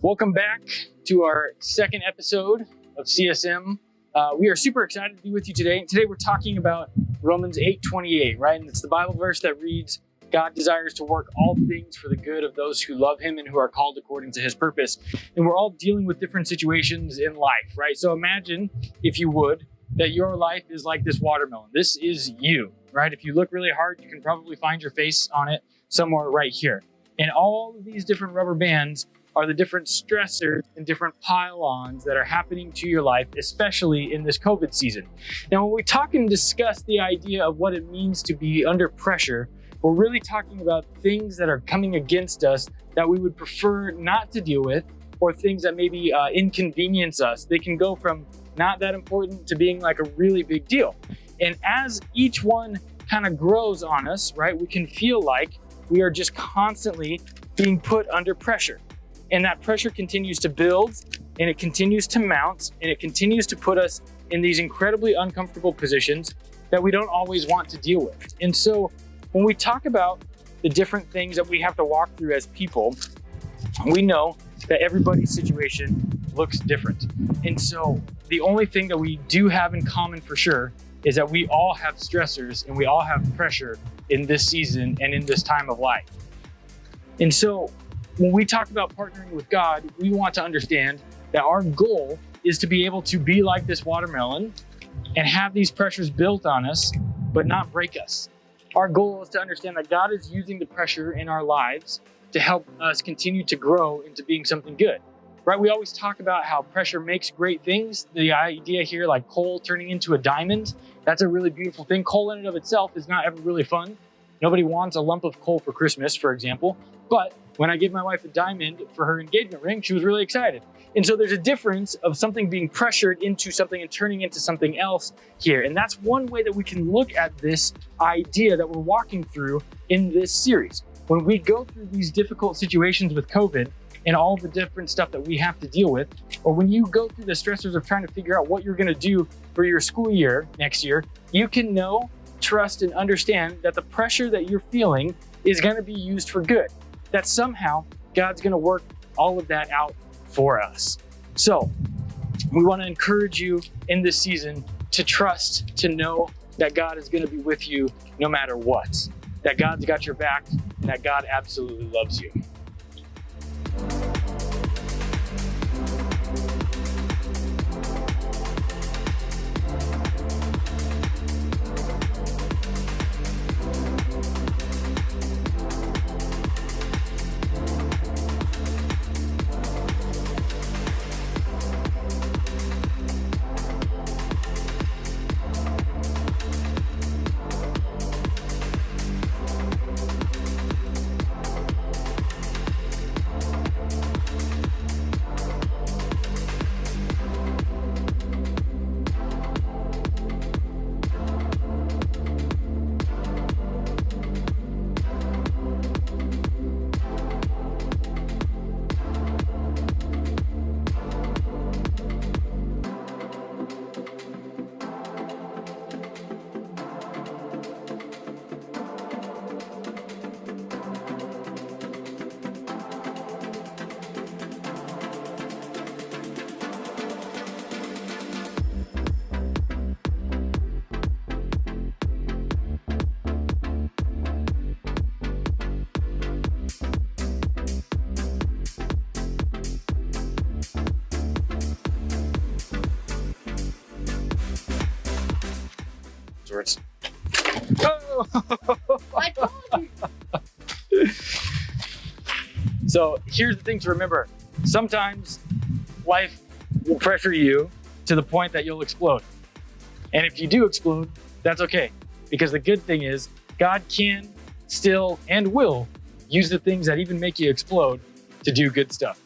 Welcome back to our second episode of CSM. We are super excited to be with you today. And today we're talking about Romans 8:28, right? And it's the Bible verse that reads, God desires to work all things for the good of those who love him and who are called according to his purpose. And we're all dealing with different situations in life, right? So imagine, if you would, that your life is like this watermelon. This is you, right? If you look really hard, you can probably find your face on it somewhere right here. And all of these different rubber bands are the different stressors and different pile-ons that are happening to your life, especially in this COVID season. Now, when we talk and discuss the idea of what it means to be under pressure, we're really talking about things that are coming against us that we would prefer not to deal with, or things that maybe inconvenience us. They can go from not that important to being like a really big deal. And as each one kind of grows on us, right, we can feel like we are just constantly being put under pressure. And that pressure continues to build, and it continues to mount, and it continues to put us in these incredibly uncomfortable positions that we don't always want to deal with. And so when we talk about the different things that we have to walk through as people, we know that everybody's situation looks different. And so the only thing that we do have in common for sure is that we all have stressors and we all have pressure in this season and in this time of life. And so when we talk about partnering with God, we want to understand that our goal is to be able to be like this watermelon and have these pressures built on us, but not break us. Our goal is to understand that God is using the pressure in our lives to help us continue to grow into being something good, right? We always talk about how pressure makes great things. The idea here, like coal turning into a diamond, that's a really beautiful thing. Coal in and of itself is not ever really fun. Nobody wants a lump of coal for Christmas, for example. But when I gave my wife a diamond for her engagement ring, she was really excited. And so there's a difference of something being pressured into something and turning into something else here. And that's one way that we can look at this idea that we're walking through in this series. When we go through these difficult situations with COVID and all the different stuff that we have to deal with, or when you go through the stressors of trying to figure out what you're going to do for your school year next year, you can know, trust, and understand that the pressure that you're feeling is going to be used for good. That somehow God's going to work all of that out for us. So we want to encourage you in this season to trust, to know that God is going to be with you no matter what, that God's got your back, and that God absolutely loves you. Words. Oh! I told you. So here's the thing to remember. Sometimes life will pressure you to the point that you'll explode. And if you do explode, that's okay. Because the good thing is God can, still, and will use the things that even make you explode to do good stuff.